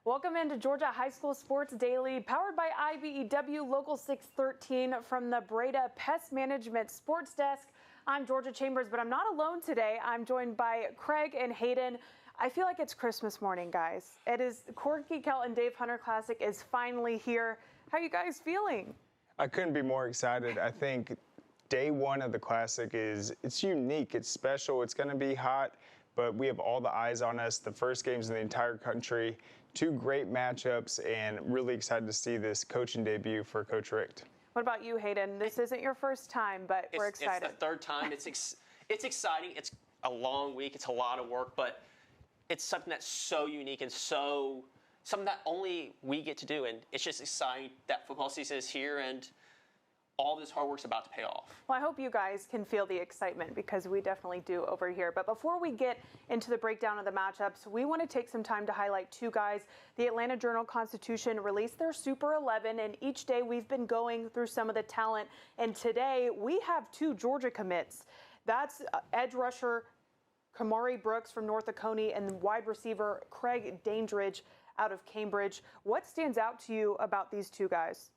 Welcome into Georgia High School Sports Daily, powered by IBEW Local 613 from the Breda Pest Management Sports Desk. I'm Georgia Chambers, but I'm not alone today. I'm joined by Craig and Hayden. I feel like it's Christmas morning, guys. It is Corky Kell and Dave Hunter Classic is finally here. How are you guys feeling? I couldn't be more excited. I think day one of the Classic it's unique, it's special, it's going to be hot, but we have all the eyes on us. The first games in the entire country, two great matchups, and really excited to see this coaching debut for Coach Richt. What about you, Hayden? This isn't your first time, but we're excited. It's the third time. It's exciting. It's a long week. It's a lot of work, but it's something that's so unique and something that only we get to do. And it's just exciting that football season is here and all this hard work's about to pay off. Well, I hope you guys can feel the excitement because we definitely do over here. But before we get into the breakdown of the matchups, we want to take some time to highlight two guys. The Atlanta Journal-Constitution released their Super 11, and each day we've been going through some of the talent. And today we have two Georgia commits. That's edge rusher Kamari Brooks from North Oconee and wide receiver Craig Dandridge out of Cambridge. What stands out to you about these two guys?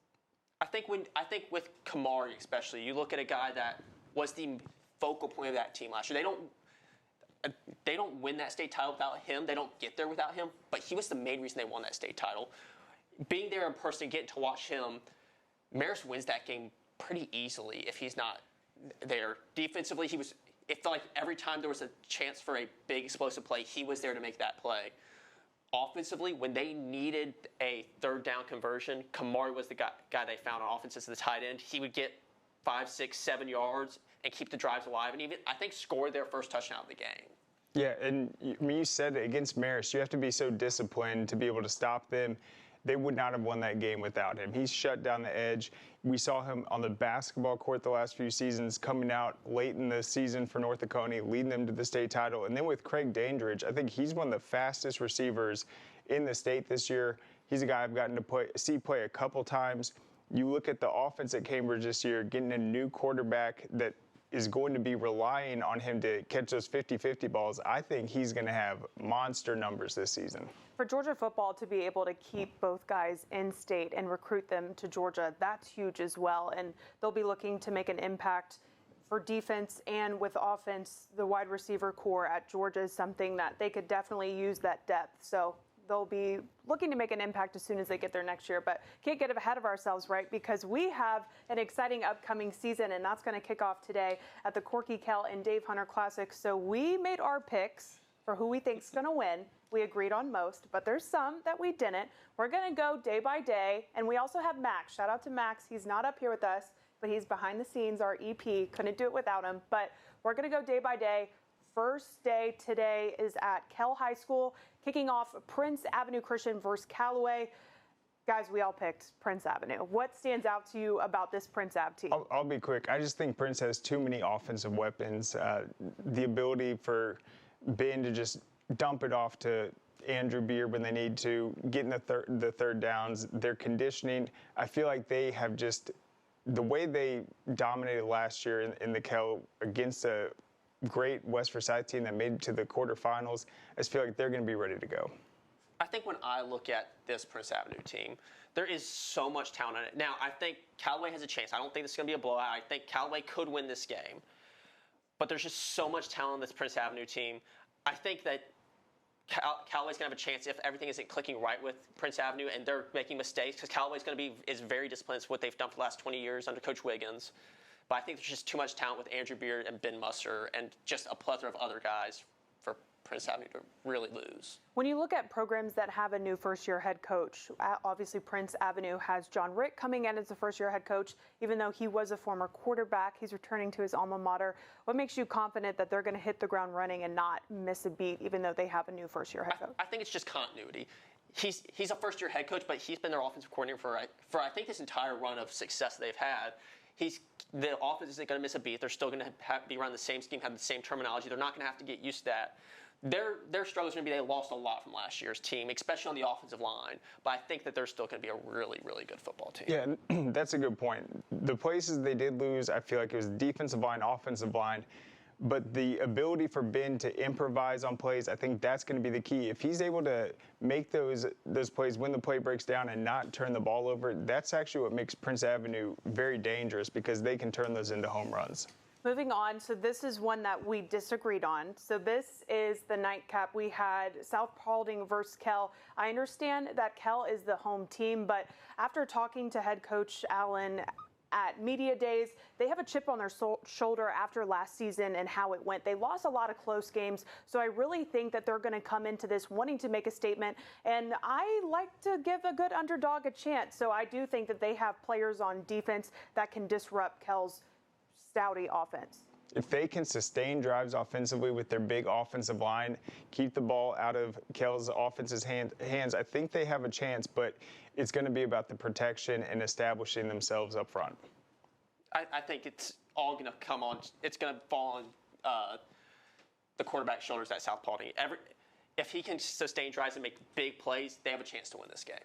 I think with Kamari especially, you look at a guy that was the focal point of that team last year. They don't win that state title without him. They don't get there without him. But he was the main reason they won that state title. Being there in person, getting to watch him, Marist wins that game pretty easily if he's not there. Defensively, it felt like every time there was a chance for a big explosive play, he was there to make that play. Offensively, when they needed a third down conversion, Kamari was the guy they found on offense as the tight end. He would get 5, 6, 7 yards and keep the drives alive, and even, I think, scored their first touchdown of the game. Yeah, and you said it, against Marist, you have to be so disciplined to be able to stop them. They would not have won that game without him. He shut down the edge. We saw him on the basketball court the last few seasons, coming out late in the season for North Oconee, leading them to the state title. And then with Craig Dandridge, I think he's one of the fastest receivers in the state this year. He's a guy I've gotten to see play a couple times. You look at the offense at Cambridge this year, getting a new quarterback that is going to be relying on him to catch those 50-50 balls. I think he's going to have monster numbers this season. For Georgia football to be able to keep both guys in state and recruit them to Georgia, that's huge as well. And they'll be looking to make an impact for defense and with offense. The wide receiver core at Georgia is something that they could definitely use that depth. So they'll be looking to make an impact as soon as they get there next year. But can't get ahead of ourselves, right? Because we have an exciting upcoming season, and that's going to kick off today at the Corky Kell and Dave Hunter Classic. So we made our picks for who we think is going to win. We agreed on most, but there's some that we didn't. We're going to go day by day, and we also have Max. Shout out to Max. He's not up here with us, but he's behind the scenes, our EP. Couldn't do it without him, but we're going to go day by day. First day today is at Kell High School, kicking off Prince Avenue Christian versus Callaway. Guys, we all picked Prince Avenue. What stands out to you about this Prince Ave team? I'll be quick. I just think Prince has too many offensive weapons. The ability for Ben to just dump it off to Andrew Beard when they need to, getting the third downs, their conditioning. I feel like they have just, the way they dominated last year in the Kell against a great West Forsyth team that made it to the quarterfinals, I just feel like they're going to be ready to go. I think when I look at this Prince Avenue team, there is so much talent in it. Now, I think Callaway has a chance. I don't think this is going to be a blowout. I think Callaway could win this game. But there's just so much talent in this Prince Avenue team. I think that Callaway's going to have a chance if everything isn't clicking right with Prince Avenue and they're making mistakes, because Callaway's is very disciplined. It's what they've done for the last 20 years under Coach Wiggins. But I think there's just too much talent with Andrew Beard and Ben Musser and just a plethora of other guys for Prince Avenue to really lose. When you look at programs that have a new first-year head coach, obviously Prince Avenue has John Rick coming in as a first-year head coach. Even though he was a former quarterback, he's returning to his alma mater. What makes you confident that they're going to hit the ground running and not miss a beat, even though they have a new first-year head coach? I think it's just continuity. He's a first-year head coach, but he's been their offensive coordinator for I think this entire run of success they've had. The offense isn't going to miss a beat. They're still going to be running the same scheme, have the same terminology. They're not going to have to get used to that. Their struggles are going to be they lost a lot from last year's team, especially on the offensive line. But I think that they're still going to be a really, really good football team. Yeah, that's a good point. The places they did lose, I feel like it was defensive line, offensive line. But the ability for Ben to improvise on plays, I think that's going to be the key. If he's able to make those plays when the play breaks down and not turn the ball over, that's actually what makes Prince Avenue very dangerous, because they can turn those into home runs. Moving on, so this is one that we disagreed on. So this is the nightcap. We had South Paulding versus Kell. I understand that Kell is the home team, but after talking to head coach Allen at media days, they have a chip on their shoulder after last season and how it went. They lost a lot of close games, so I really think that they're going to come into this wanting to make a statement, and I like to give a good underdog a chance. So I do think that they have players on defense that can disrupt Kell's stouty offense. If they can sustain drives offensively with their big offensive line, keep the ball out of Kell's offense's hands, I think they have a chance, but it's going to be about the protection and establishing themselves up front. I think it's all going to come on. It's going to fall on the quarterback's shoulders at South Paulding. If he can sustain drives and make big plays, they have a chance to win this game.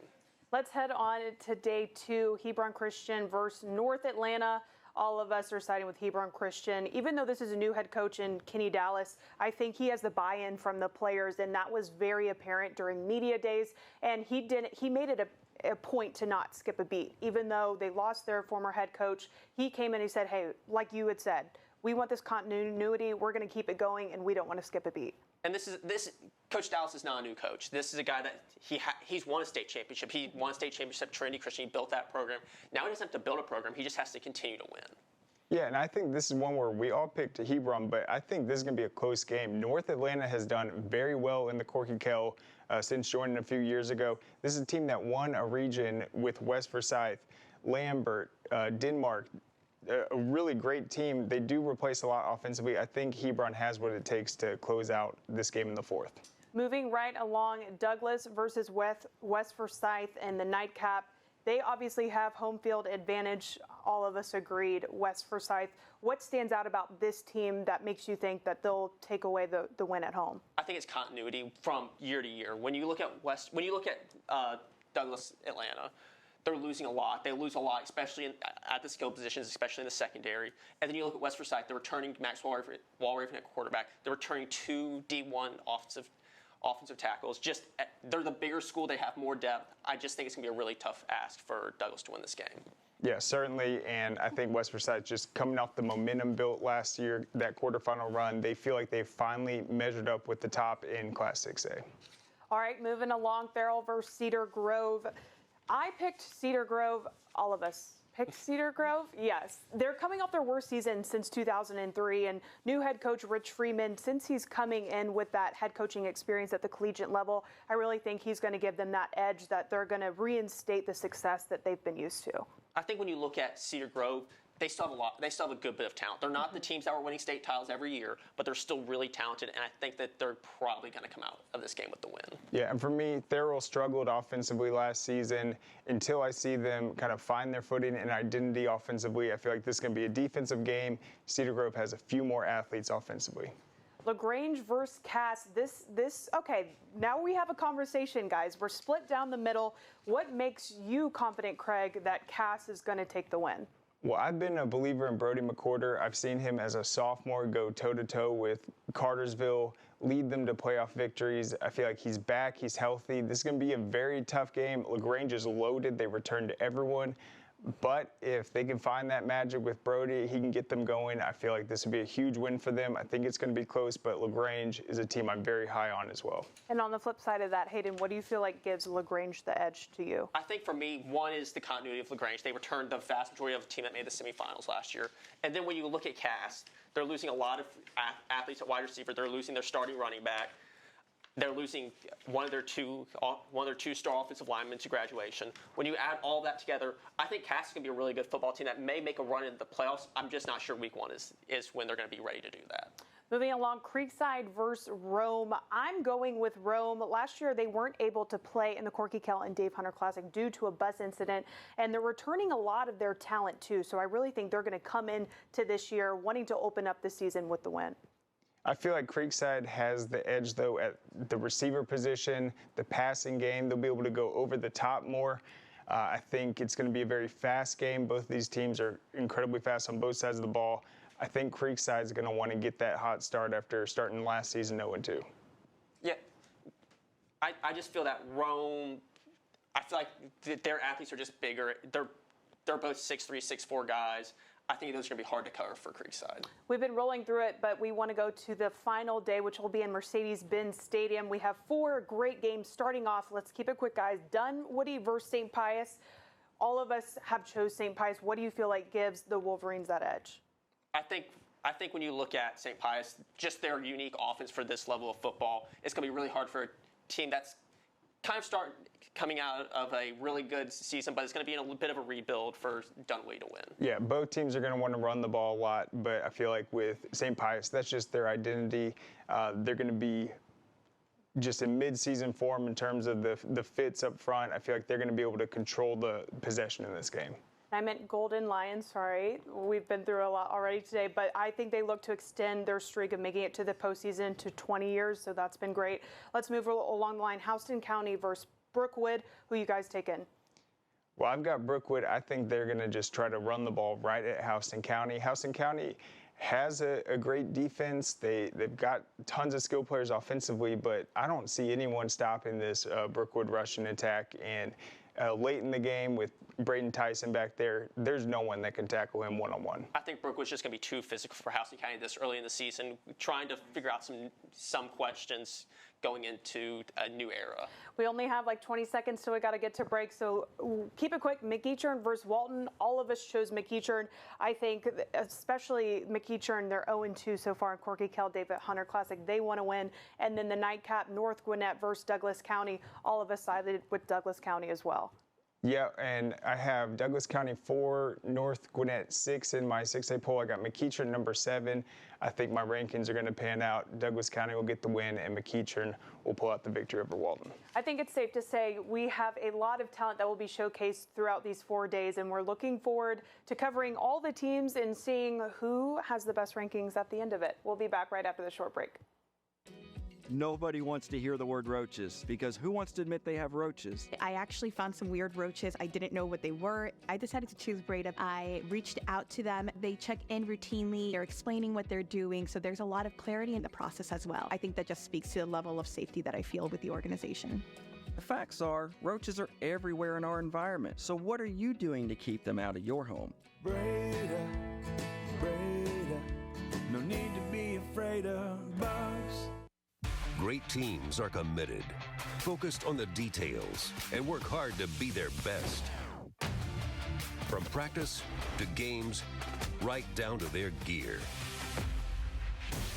Let's head on to day 2, Hebron Christian versus North Atlanta. All of us are siding with Hebron Christian. Even though this is a new head coach in Kenny Dallas, I think he has the buy-in from the players, and that was very apparent during media days. And he made it a point to not skip a beat. Even though they lost their former head coach, he came in and he said, hey, like you had said, we want this continuity, we're going to keep it going, and we don't want to skip a beat. And this Coach Dallas is not a new coach. This is a guy that he's won a state championship. He won a state championship at Trinity Christian. He built that program. Now he doesn't have to build a program. He just has to continue to win. Yeah, and I think this is one where we all picked Hebron, but I think this is going to be a close game. North Atlanta has done very well in the Corky Kell since joining a few years ago. This is a team that won a region with West Forsyth, Lambert, Denmark. A really great team. They do replace a lot offensively. I think Hebron has what it takes to close out this game in the 4th. Moving right along, Douglas versus West Forsyth and the nightcap. They obviously have home field advantage. All of us agreed. West Forsyth. What stands out about this team that makes you think that they'll take away the win at home? I think it's continuity from year to year. When you look at Douglas Atlanta, they're losing a lot. They lose a lot, especially at the skill positions, especially in the secondary. And then you look at West Forsyth, they're returning Max Walraven at quarterback. They're returning 2 D1 offensive tackles. They're the bigger school. They have more depth. I just think it's going to be a really tough ask for Douglas to win this game. Yeah, certainly. And I think West Forsyth, just coming off the momentum built last year, that quarterfinal run, they feel like they've finally measured up with the top in Class 6A. All right, moving along, Farrell versus Cedar Grove. I picked Cedar Grove. All of us picked Cedar Grove. Yes. They're coming off their worst season since 2003, and new head coach Rich Freeman, since he's coming in with that head coaching experience at the collegiate level, I really think he's going to give them that edge that they're going to reinstate the success that they've been used to. I think when you look at Cedar Grove, they still have a lot. They still have a good bit of talent. They're not the teams that were winning state titles every year, but they're still really talented, and I think that they're probably going to come out of this game with the win. Yeah, and for me, Thurl struggled offensively last season. Until I see them kind of find their footing and identity offensively, I feel like this is going to be a defensive game. Cedar Grove has a few more athletes offensively. LaGrange versus Cass. Okay, now we have a conversation, guys. We're split down the middle. What makes you confident, Craig, that Cass is going to take the win? Well, I've been a believer in Brody McCorder. I've seen him as a sophomore go toe-to-toe with Cartersville, lead them to playoff victories. I feel like he's back, he's healthy. This is going to be a very tough game. LaGrange is loaded. They return to everyone. But if they can find that magic with Brody, he can get them going. I feel like this would be a huge win for them. I think it's going to be close, but LaGrange is a team I'm very high on as well. And on the flip side of that, Hayden, what do you feel like gives LaGrange the edge to you? I think for me, one is the continuity of LaGrange. They returned the vast majority of the team that made the semifinals last year. And then when you look at Cass, they're losing a lot of athletes at wide receiver. They're losing their starting running back. They're losing one of their two star offensive linemen to graduation. When you add all that together, I think Cass is going to be a really good football team that may make a run in the playoffs. I'm just not sure week 1 is when they're going to be ready to do that. Moving along, Creekside versus Rome. I'm going with Rome. Last year, they weren't able to play in the Corky Kell and Dave Hunter Classic due to a bus incident, and they're returning a lot of their talent too. So I really think they're going to come in to this year wanting to open up the season with the win. I feel like Creekside has the edge, though, at the receiver position, the passing game. They'll be able to go over the top more. I think it's going to be a very fast game. Both of these teams are incredibly fast on both sides of the ball. I think Creekside's going to want to get that hot start after starting last season 0-2. Yeah, I just feel that Rome. I feel like their athletes are just bigger. They're both 6'3", 6'4" guys. I think those are going to be hard to cover for Creekside. We've been rolling through it, but we want to go to the final day, which will be in Mercedes-Benz Stadium. We have 4 great games starting off. Let's keep it quick, guys. Dunwoody versus St. Pius. All of us have chose St. Pius. What do you feel like gives the Wolverines that edge? I think when you look at St. Pius, just their unique offense for this level of football, it's going to be really hard for a team that's kind of coming out of a really good season, but it's going to be in a little bit of a rebuild for Dunwoody to win. Yeah, both teams are going to want to run the ball a lot, but I feel like with St. Pius, that's just their identity. They're going to be just in mid-season form in terms of the fits up front. I feel like they're going to be able to control the possession in this game. I meant Golden Lions, sorry. We've been through a lot already today, but I think they look to extend their streak of making it to the postseason to 20 years, so that's been great. Let's move along the line. Houston County versus Brookwood. Who you guys taking? Well, I've got Brookwood. I think they're going to just try to run the ball right at Houston County. Houston County has a great defense. They've got tons of skilled players offensively, but I don't see anyone stopping this Brookwood rushing attack. And late in the game with Braden Tyson back there, there's no one that can tackle him one-on-one. I think Brookwood's just going to be too physical for Houston County this early in the season, trying to figure out some questions going into a new era. We only have like 20 seconds, so we got to get to break. So keep it quick. McEachern versus Walton. All of us chose McEachern. I think especially McEachern, they're 0-2 so far in Corky Kell David Hunter Classic. They want to win. And then the nightcap, North Gwinnett versus Douglas County. All of us sided with Douglas County as well. Yeah, and I have Douglas County 4, North Gwinnett 6 in my 6A poll. I got McEachern number 7. I think my rankings are going to pan out. Douglas County will get the win, and McEachern will pull out the victory over Walton. I think it's safe to say we have a lot of talent that will be showcased throughout these 4 days, and we're looking forward to covering all the teams and seeing who has the best rankings at the end of it. We'll be back right after the short break. Nobody wants to hear the word roaches, because who wants to admit they have roaches? I actually found some weird roaches. I didn't know what they were. I decided to choose Breda. I reached out to them. They check in routinely. They're explaining what they're doing. So there's a lot of clarity in the process as well. I think that just speaks to the level of safety that I feel with the organization. The facts are, roaches are everywhere in our environment. So what are you doing to keep them out of your home? Breda, Breda, no need to be afraid of bugs. Great teams are committed, focused on the details, and work hard to be their best. From practice to games, right down to their gear.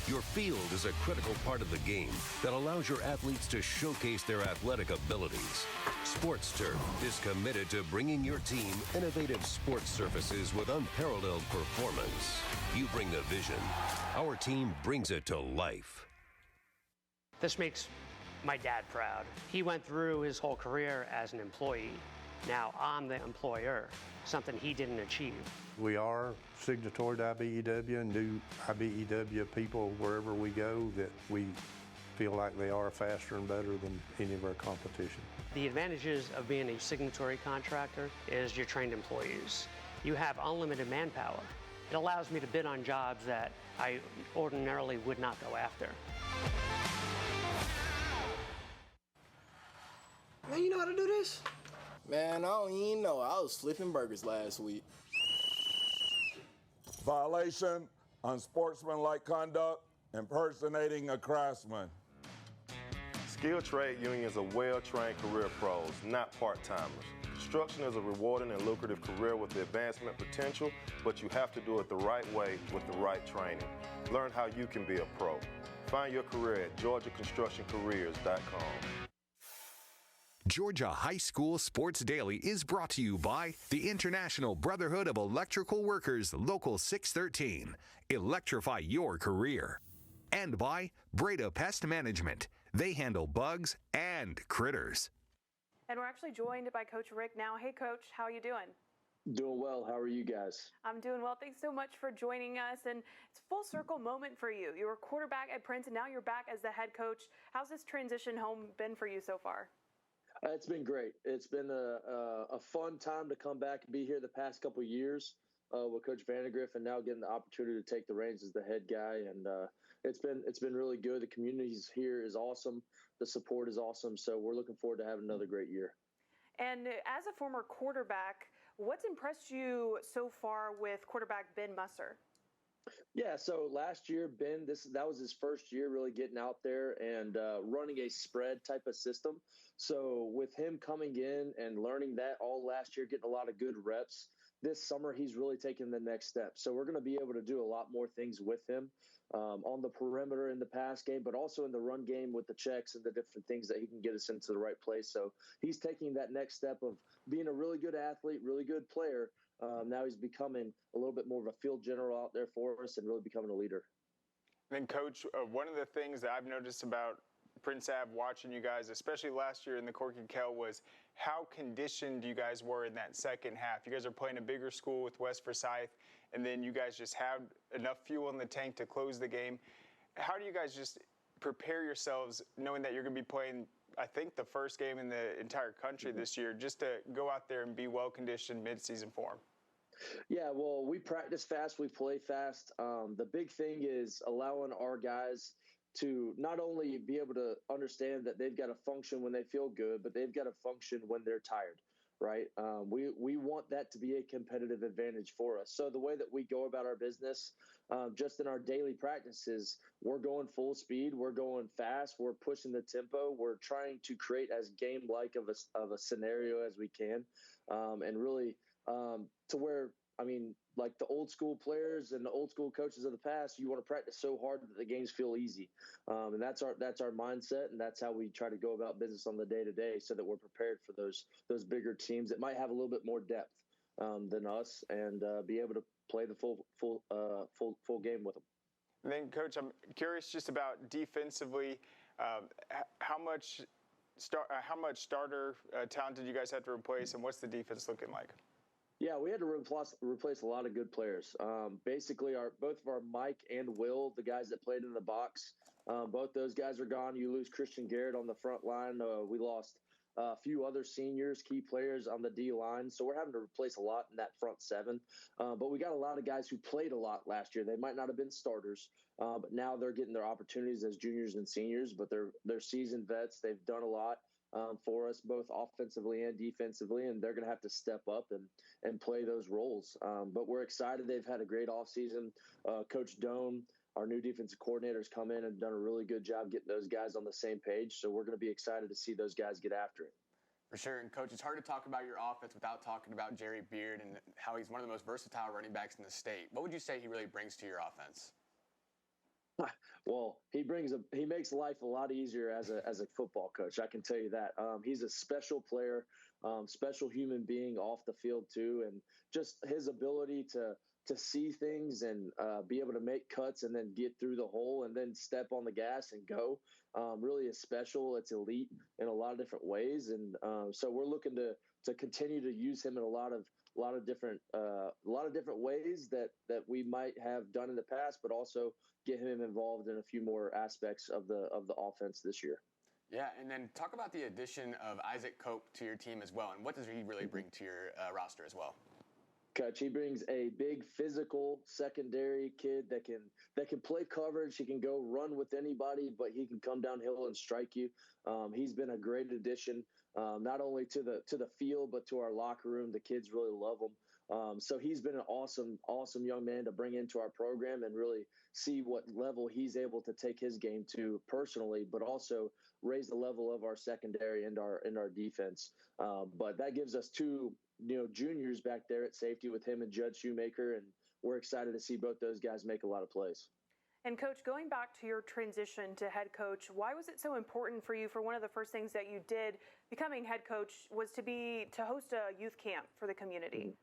Your field is a critical part of the game that allows your athletes to showcase their athletic abilities. Sports Turf is committed to bringing your team innovative sports surfaces with unparalleled performance. You bring the vision. Our team brings it to life. This makes my dad proud. He went through his whole career as an employee. Now I'm the employer, something he didn't achieve. We are signatory to IBEW and do IBEW people wherever we go that we feel like they are faster and better than any of our competition. The advantages of being a signatory contractor is you're trained employees. You have unlimited manpower. It allows me to bid on jobs that I ordinarily would not go after. Man, you know how to do this? Man, I don't even know. I was flipping burgers last week. Violation, unsportsmanlike conduct, impersonating a craftsman. Skilled trade unions are well-trained career pros, not part-timers. Construction is a rewarding and lucrative career with the advancement potential, but you have to do it the right way with the right training. Learn how you can be a pro. Find your career at GeorgiaConstructionCareers.com. Georgia High School Sports Daily is brought to you by the International Brotherhood of Electrical Workers, Local 613. Electrify your career. And by Breda Pest Management. They handle bugs and critters. And we're actually joined by Coach Rick now. Hey, Coach, how are you doing? Doing well. How are you guys? I'm doing well. Thanks so much for joining us. And it's a full circle moment for you. You were quarterback at Prince, and now you're back as the head coach. How's this transition home been for you so far? It's been great. It's been a fun time to come back and be here the past couple of years. with Coach Vandegrift, and now getting the opportunity to take the reins as the head guy. And it's been really good. The community here is awesome. The support is awesome. So we're looking forward to having another great year. And as a former quarterback, what's impressed you so far with quarterback Ben Musser? Yeah, so last year, Ben, that was his first year really getting out there and running a spread type of system. So with him coming in and learning that all last year, getting a lot of good reps, this summer he's really taken the next step. So we're going to be able to do a lot more things with him on the perimeter in the pass game, but also in the run game with the checks and the different things that he can get us into the right place. So he's taking that next step of being a really good athlete, really good player. Now he's becoming a little bit more of a field general out there for us and really becoming a leader. And then, Coach, one of the things that I've noticed about Prince Ave watching you guys, especially last year in the Corky Kell, was how conditioned you guys were in that second half. You guys are playing a bigger school with West Forsyth, and then you guys just have enough fuel in the tank to close the game. How do you guys just prepare yourselves knowing that you're going to be playing, I think, the first game in the entire country this year, just to go out there and be well-conditioned mid-season form? Yeah, well, we practice fast, we play fast. The big thing is allowing our guys to not only be able to understand that they've got to function when they feel good, but they've got to function when they're tired, right? We want that to be a competitive advantage for us. So the way that we go about our business, just in our daily practices, we're going full speed, we're going fast, we're pushing the tempo, we're trying to create as game-like of a scenario as we can, and really to where, I mean, like the old school players and the old school coaches of the past, you want to practice so hard that the games feel easy. And that's our mindset. And that's how we try to go about business on the day to day so that we're prepared for those bigger teams that might have a little bit more depth than us and be able to play the full game with them. And then, Coach, I'm curious just about defensively, how much starter talent did you guys have to replace, and what's the defense looking like? Yeah, we had to replace a lot of good players. Basically, both of our Mike and Will, the guys that played in the box, both those guys are gone. You lose Christian Garrett on the front line. We lost a few other seniors, key players on the D line. So we're having to replace a lot in that front seven. But we got a lot of guys who played a lot last year. They might not have been starters, but now they're getting their opportunities as juniors and seniors. But they're seasoned vets. They've done a lot for us, both offensively and defensively, and they're going to have to step up and play those roles. But we're excited. They've had a great offseason. Coach Doan, our new defensive coordinator, has come in and done a really good job getting those guys on the same page. So we're going to be excited to see those guys get after it. For sure. And, Coach, it's hard to talk about your offense without talking about Jerry Beard and how he's one of the most versatile running backs in the state. What would you say he really brings to your offense? Well, he makes life a lot easier as a football coach. I can tell you that. He's a special player, special human being off the field too, and just his ability to see things and be able to make cuts and then get through the hole and then step on the gas and go really is special. It's elite in a lot of different ways, and so we're looking to continue to use him in a lot of different ways that we might have done in the past, but also get him involved in a few more aspects of the offense this year. Yeah, and then talk about the addition of Isaac Cope to your team as well, and what does he really bring to your roster as well? Coach, he brings a big physical secondary kid that can play coverage. He can go run with anybody, but he can come downhill and strike you. He's been a great addition, not only to the field but to our locker room. The kids really love him. So he's been an awesome young man to bring into our program and really see what level he's able to take his game to personally, but also raise the level of our secondary and our defense. But that gives us two juniors back there at safety with him and Judd Shoemaker, and we're excited to see both those guys make a lot of plays. And Coach, going back to your transition to head coach, why was it so important for you? For one of the first things that you did becoming head coach was to host a youth camp for the community.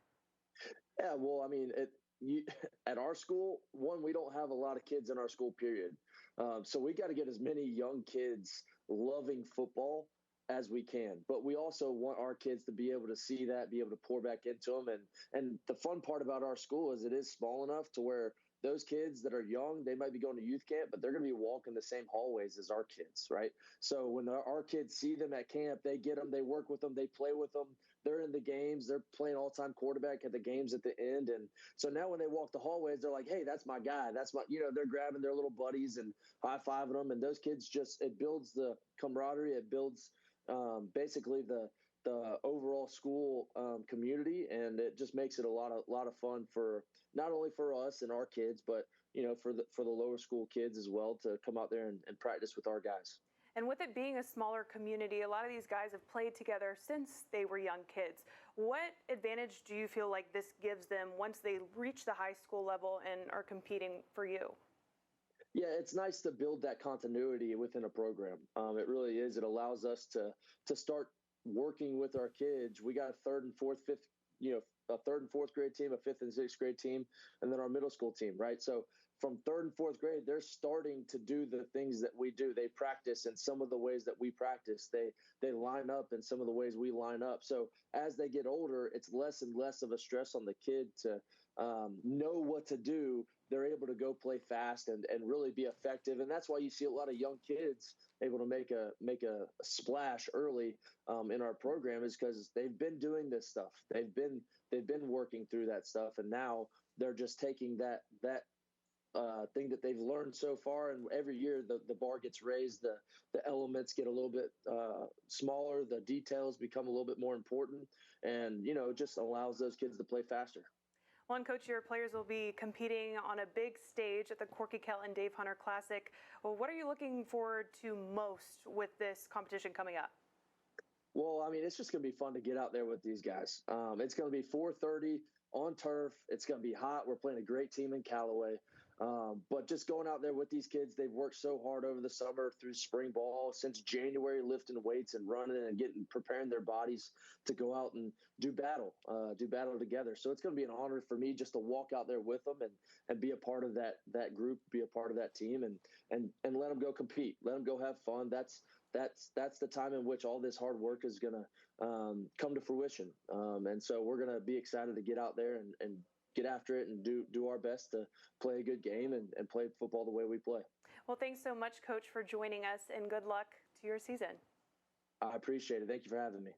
Yeah, well, I mean, at our school, we don't have a lot of kids in our school, period. So we got to get as many young kids loving football as we can, but we also want our kids to be able to see that, be able to pour back into them. And the fun part about our school is it is small enough to where those kids that are young, they might be going to youth camp, but they're going to be walking the same hallways as our kids, right? So when our kids see them at camp, they get them, they work with them, they play with them, they're in the games, they're playing all-time quarterback at the games at the end. And so now when they walk the hallways, they're like, hey, that's my guy. That's my, they're grabbing their little buddies and high-fiving them. And those kids it builds the camaraderie. It builds basically the overall school community, and it just makes it a lot of fun for not only for us and our kids, but for the lower school kids as well to come out there and practice with our guys. And with it being a smaller community, a lot of these guys have played together since they were young kids. What advantage do you feel like this gives them once they reach the high school level and are competing for you? Yeah, it's nice to build that continuity within a program. It really is. It allows us to start working with our kids. We got a third and fourth grade team, a fifth and sixth grade team, and then our middle school team, right? So from third and fourth grade, they're starting to do the things that we do. They practice in some of the ways that we practice. They line up in some of the ways we line up. So as they get older, it's less and less of a stress on the kid to know what to do. They're able to go play fast and really be effective. And that's why you see a lot of young kids able to make a splash early in our program, is because they've been doing this stuff. They've been working through that stuff, and now they're just taking that thing that they've learned so far, and every year the bar gets raised, the elements get a little bit smaller, the details become a little bit more important, and it just allows those kids to play faster. Well, and Coach, your players will be competing on a big stage at the Corky Kelton Dave Hunter Classic. Well, what are you looking forward to most with this competition coming up? Well, I mean, it's just going to be fun to get out there with these guys. It's going to be 4:30 on turf. It's going to be hot. We're playing a great team in Callaway. But just going out there with these kids, they've worked so hard over the summer through spring ball, since January, lifting weights and running and preparing their bodies to go out and do battle together. So it's going to be an honor for me just to walk out there with them and be a part of that group, be a part of that team, and let them go compete, let them go have fun. That's the time in which all this hard work is going to come to fruition. And so we're going to be excited to get out there and get after it and do our best to play a good game and play football the way we play. Well, thanks so much, Coach, for joining us, and good luck to your season. I appreciate it. Thank you for having me.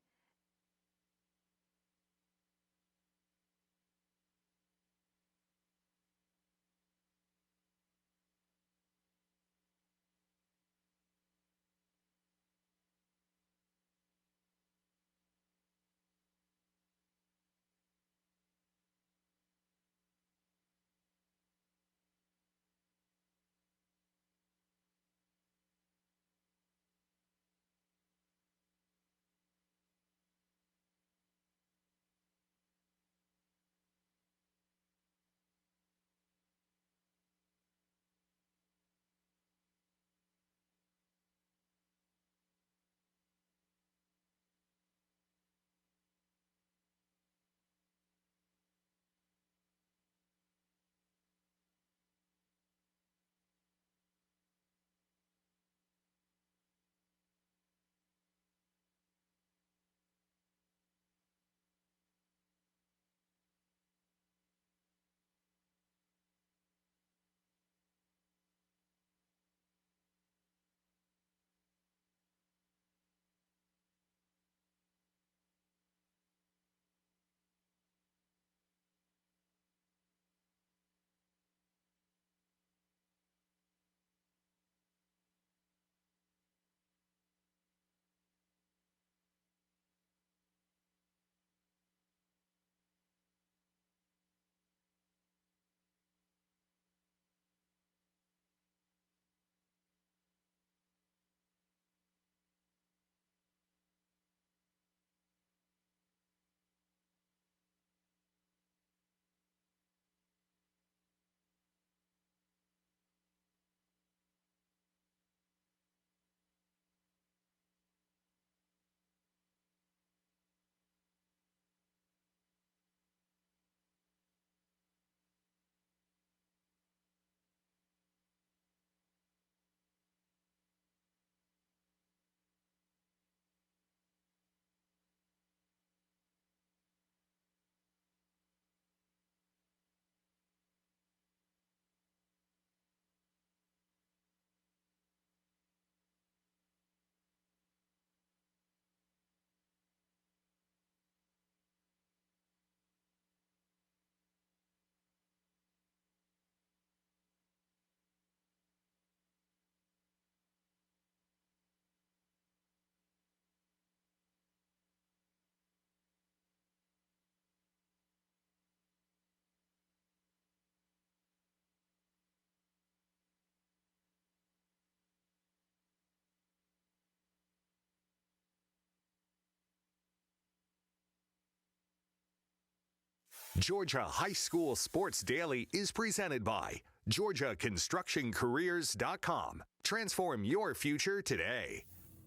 Georgia High School Sports Daily is presented by GeorgiaConstructionCareers.com. Transform your future today.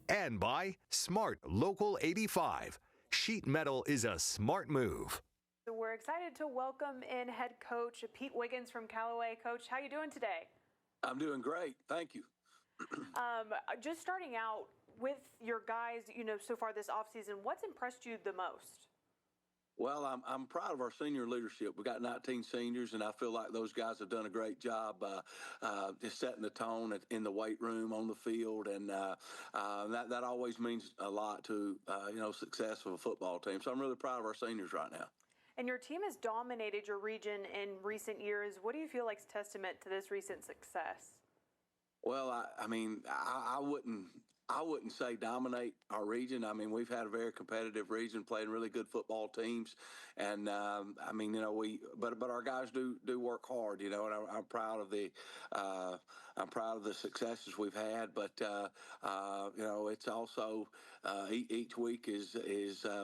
And by Smart Local 85. Sheet metal is a smart move. So we're excited to welcome in head coach Pete Wiggins from Callaway. Coach, how you doing today? I'm doing great. Thank you. Just starting out with your guys, so far this offseason, what's impressed you the most? Well, I'm proud of our senior leadership. We got 19 seniors, and I feel like those guys have done a great job just setting the tone in the weight room, on the field, and that always means a lot to success of a football team. So I'm really proud of our seniors right now. And your team has dominated your region in recent years. What do you feel like is testament to this recent success? Well, I wouldn't say dominate our region. I mean, we've had a very competitive region, playing really good football teams, and but our guys do work hard, and I'm proud of the successes we've had. But it's also each week is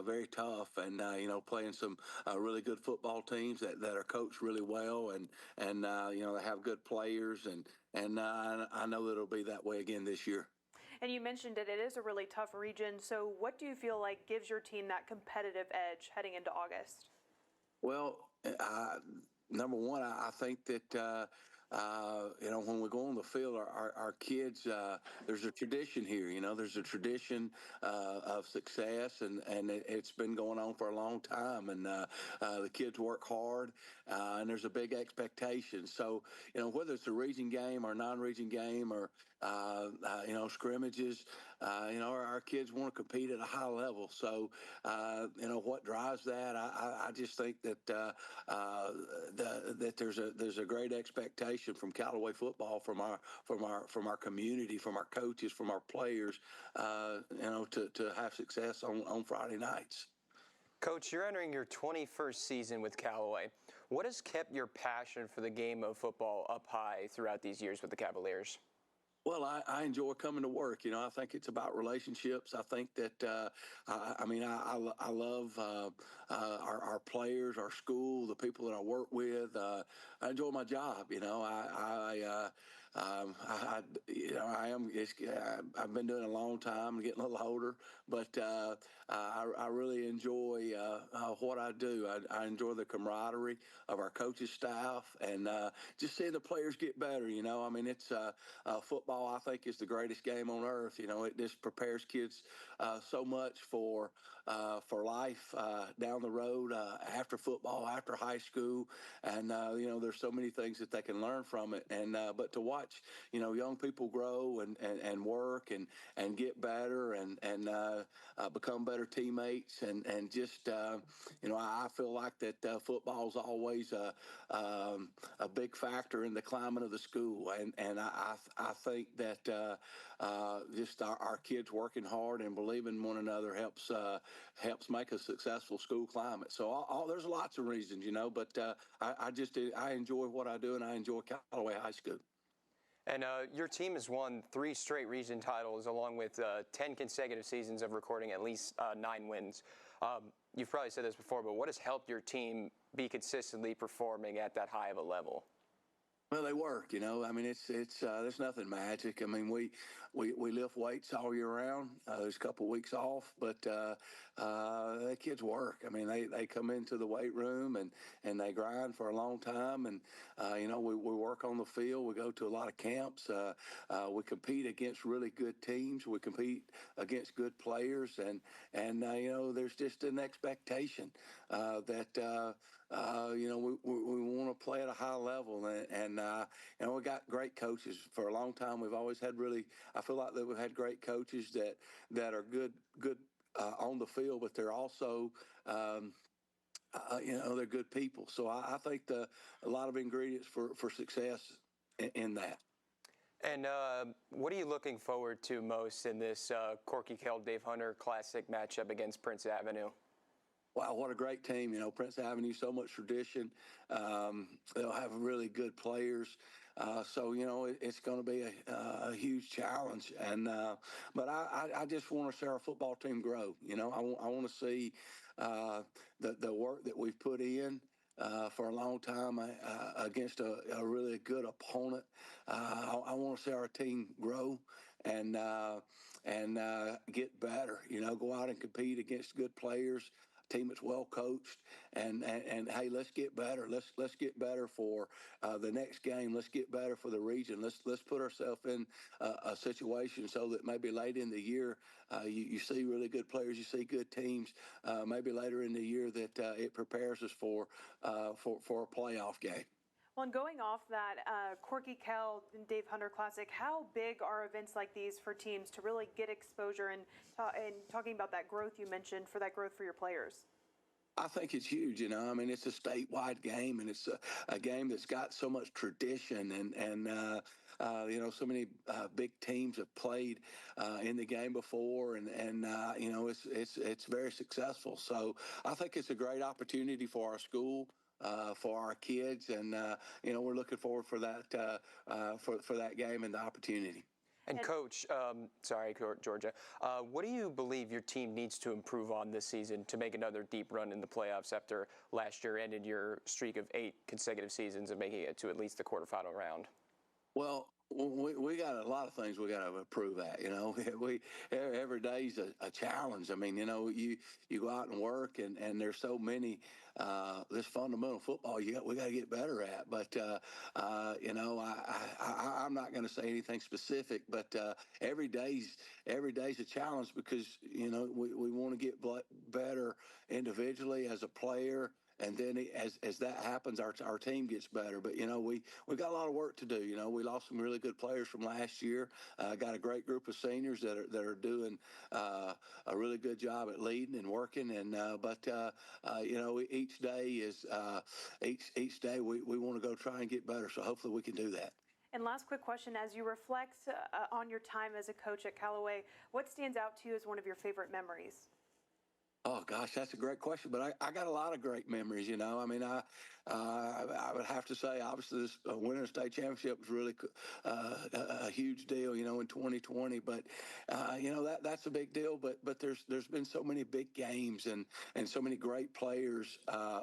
very tough, and playing some really good football teams that are coached really well, and they have good players, and I know that it'll be that way again this year. And you mentioned it is a really tough region. So what do you feel like gives your team that competitive edge heading into August? Well, number one, I think that when we go on the field, our kids, there's a tradition here. There's a tradition of success, and it's been going on for a long time. And the kids work hard, and there's a big expectation. So, whether it's a region game or non-region game or scrimmages, our kids want to compete at a high level. So, what drives that? I just think that that there's a great expectation from Callaway football, from our community, from our coaches, from our players, to have success on Friday nights. Coach, you're entering your 21st season with Callaway. What has kept your passion for the game of football up high throughout these years with the Cavaliers? Well, I enjoy coming to work. I think it's about relationships. I think that, I love our players, our school, the people that I work with. I enjoy my job. I've been doing it a long time, getting a little older, but I really enjoy what I do. I enjoy the camaraderie of our coaching staff, and just seeing the players get better. It's football. I think is the greatest game on earth. It just prepares kids so much for life down the road, after football, after high school, and there's so many things that they can learn from it. And but to watch young people grow and work and get better and become better teammates, and just I feel like that football is always a big factor in the climate of the school, and I think that just our kids working hard and believing in one another helps make a successful school climate. So there's lots of reasons, but I enjoy what I do, and I enjoy Callaway High School. And your team has won 3 straight region titles, along with 10 consecutive seasons of recording at least 9 wins. You've probably said this before, but what has helped your team be consistently performing at that high of a level? Well, they work, it's there's nothing magic. We lift weights all year round. There's a couple weeks off, but the kids work. They come into the weight room and they grind for a long time, and we work on the field. We go to a lot of camps. We compete against really good teams. We compete against good players, and there's just an expectation that we want to play at a high level, and we got great coaches. For a long time, we've always had I feel like that we've had great coaches that are good on the field, but they're also they're good people. So I think a lot of ingredients for success in that. And what are you looking forward to most in this Corky Kell Dave Hunter Classic matchup against Prince Avenue? Wow, what a great team. Prince Avenue, so much tradition. They'll have really good players. So, it's going to be a huge challenge. And but I just want to see our football team grow. I want to see the work that we've put in for a long time against a really good opponent. I want to see our team grow and get better. Go out and compete against good players, a team that's well coached, and hey, let's get better. Let's get better for the next game. Let's get better for the region. Let's put ourselves in a situation so that maybe late in the year you see really good players, you see good teams. Maybe later in the year that it prepares us for a playoff game. Well, and going off that, Corky Kell and Dave Hunter Classic, how big are events like these for teams to really get exposure and talking about that growth you mentioned, for that growth for your players? I think it's huge. I mean, it's a statewide game, and it's a game that's got so much tradition, and so many big teams have played in the game before, and it's very successful. So I think it's a great opportunity for our school. For our kids, and we're looking forward for that for that game and the opportunity. And Coach, sorry, Georgia, what do you believe your team needs to improve on this season to make another deep run in the playoffs after last year ended your streak of 8 consecutive seasons of making it to at least the quarterfinal round? Well, we got a lot of things we got to improve at. We every day's a challenge. I mean, you go out and work, and there's so many this fundamental football we got to get better at. But I'm not going to say anything specific. But every day's a challenge because we want to get better individually as a player. And then as that happens, our team gets better. But, we got a lot of work to do. We lost some really good players from last year. Got a great group of seniors that are doing a really good job at leading and working. And each day is each day we want to go try and get better. So hopefully we can do that. And last quick question, as you reflect on your time as a coach at Callaway, what stands out to you as one of your favorite memories? Oh gosh, that's a great question. But I got a lot of great memories. I mean, I would have to say, obviously, this winning a state championship was really a huge deal. In 2020. But that's a big deal. But there's been so many big games and so many great players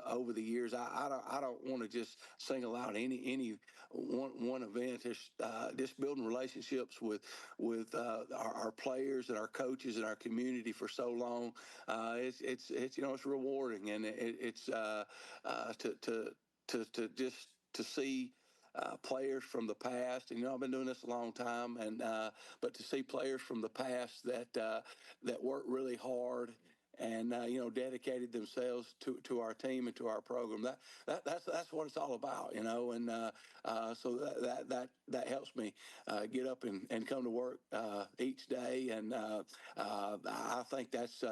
over the years. I don't want to just single out any one event. Just building relationships with our players and our coaches and our community for so long. It's rewarding, and it's to see players from the past. And I've been doing this a long time, and but to see players from the past that worked really hard and dedicated themselves to our team and to our program. That's what it's all about, and so that helps me get up and come to work each day, and I think that's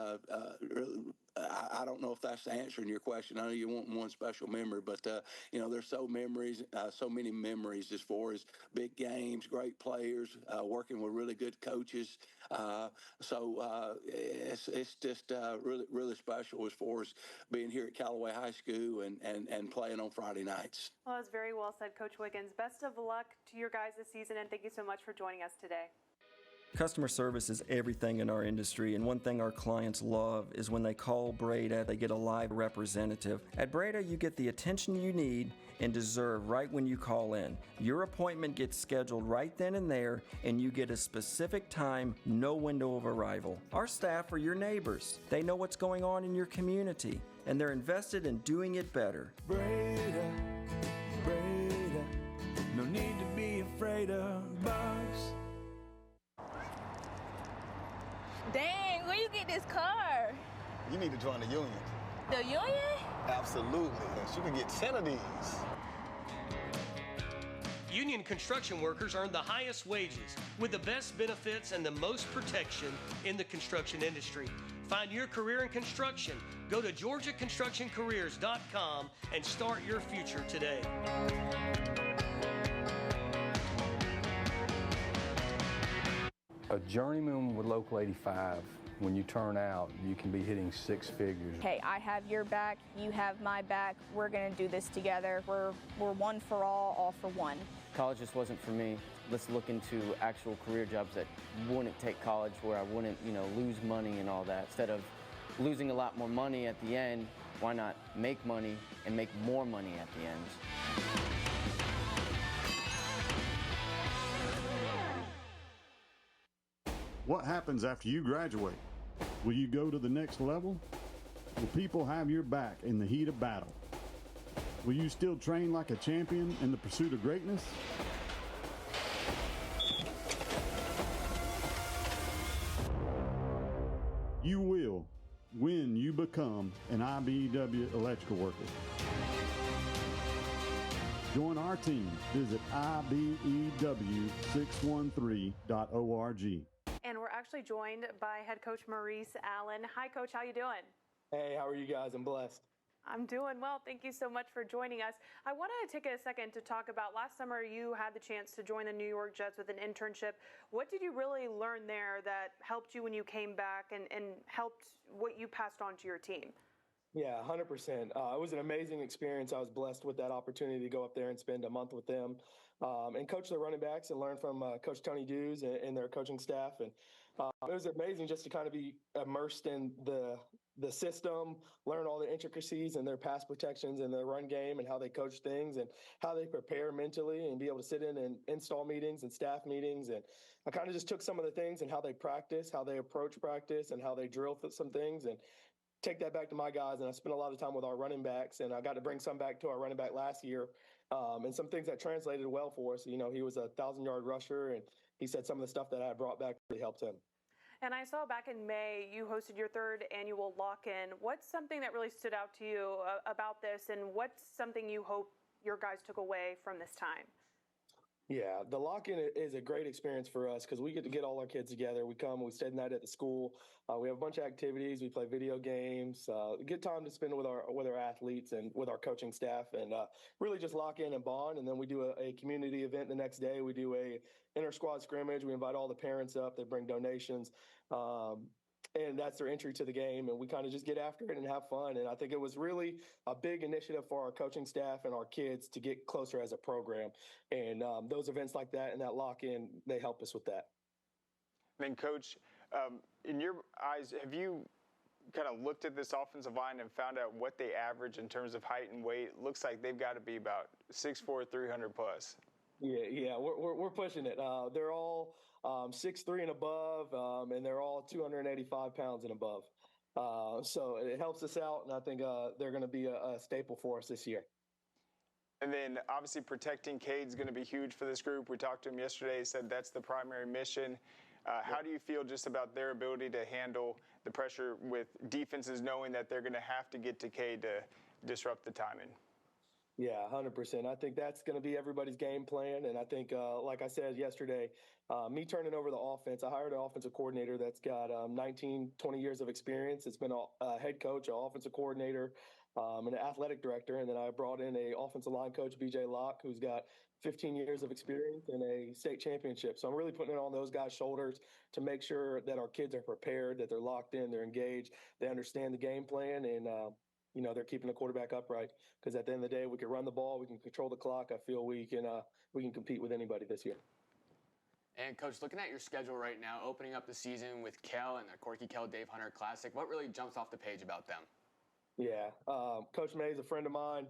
really. I don't know if that's answering your question. I know you want one special memory, but there's so many memories as far as big games, great players, working with really good coaches. So it's just really, really special as far as being here at Callaway High School and playing on Friday nights. Well, that's very well said, Coach Wiggins. Best of luck to your guys this season, and thank you so much for joining us today. Customer service is everything in our industry, and one thing our clients love is when they call Breda, they get a live representative. At Breda, you get the attention you need and deserve right when you call in. Your appointment gets scheduled right then and there, and you get a specific time, no window of arrival. Our staff are your neighbors. They know what's going on in your community, and they're invested in doing it better. Breda, no need to be afraid of bugs. Dang, where you get this car? You need to join the union. The union? Absolutely. You can get 10 of these. Union construction workers earn the highest wages with the best benefits and the most protection in the construction industry. Find your career in construction. Go to GeorgiaConstructionCareers.com and start your future today. A journeyman with Local 85, when you turn out, you can be hitting 6 figures. Hey, I have your back, you have my back. We're gonna do this together. We're one for all for one. College just wasn't for me. Let's look into actual career jobs that wouldn't take college, where I wouldn't, lose money and all that. Instead of losing a lot more money at the end, why not make money and make more money at the end? What happens after you graduate? Will you go to the next level? Will people have your back in the heat of battle? Will you still train like a champion in the pursuit of greatness? You will when you become an IBEW electrical worker. Join our team. Visit IBEW613.org. And we're actually joined by head coach Maurice Allen. Hi, Coach. How you doing? Hey, how are you guys? I'm blessed. I'm doing well. Thank you so much for joining us. I wanted to take a second to talk about last summer you had the chance to join the New York Jets with an internship. What did you really learn there that helped you when you came back and helped what you passed on to your team? Yeah, 100%. It was an amazing experience. I was blessed with that opportunity to go up there and spend a month with them and coach the running backs and learn from Coach Tony Dews and their coaching staff. And it was amazing just to kind of be immersed in the system, learn all the intricacies and their pass protections and their run game and how they coach things and how they prepare mentally and be able to sit in and install meetings and staff meetings. And I kind of just took some of the things and how they practice, how they approach practice and how they drill some things and take that back to my guys. And I spent a lot of time with our running backs and I got to bring some back to our running back last year and some things that translated well for us. You know, he was a 1,000-yard rusher and he said some of the stuff that I brought back really helped him. And I saw back in May you hosted your third annual lock-in. What's something that really stood out to you about this, and what's something you hope your guys took away from this time? Yeah, the lock-in is a great experience for us because we get to get all our kids together. We come, we stay the night at the school. We have a bunch of activities. We play video games. A good time to spend with our athletes and with our coaching staff, and really just lock in and bond. And then we do a community event the next day. We do a inter-squad scrimmage. We invite all the parents up. They bring donations. And that's their entry to the game. And we kind of just get after it and have fun. And I think it was really a big initiative for our coaching staff and our kids to get closer as a program. And those events like that and that lock-in, they help us with that. Then, Coach, in your eyes, have you kind of looked at this offensive line and found out what they average in terms of height and weight? It looks like they've got to be about 6'4", 300 plus. Yeah, we're pushing it. They're all 6'3" and above, and they're all 285 pounds and above. So it helps us out, and I think they're going to be a staple for us this year. And then obviously protecting Cade's going to be huge for this group. We talked to him yesterday. He said that's the primary mission. How do you feel just about their ability to handle the pressure with defenses knowing that they're going to have to get to Cade to disrupt the timing? Yeah, 100%. I think that's going to be everybody's game plan. And I think, like I said yesterday, me turning over the offense, I hired an offensive coordinator that's got 19, 20 years of experience. It's been a head coach, an offensive coordinator, and an athletic director. And then I brought in a offensive line coach, BJ Locke, who's got 15 years of experience and a state championship. So I'm really putting it on those guys' shoulders to make sure that our kids are prepared, that they're locked in, they're engaged, they understand the game plan, and they're keeping the quarterback upright. Because at the end of the day, we can run the ball, we can control the clock. I feel we can compete with anybody this year. And Coach, looking at your schedule right now, opening up the season with Kell and the Corky Kell Dave Hunter Classic, what really jumps off the page about them? Yeah, Coach May is a friend of mine.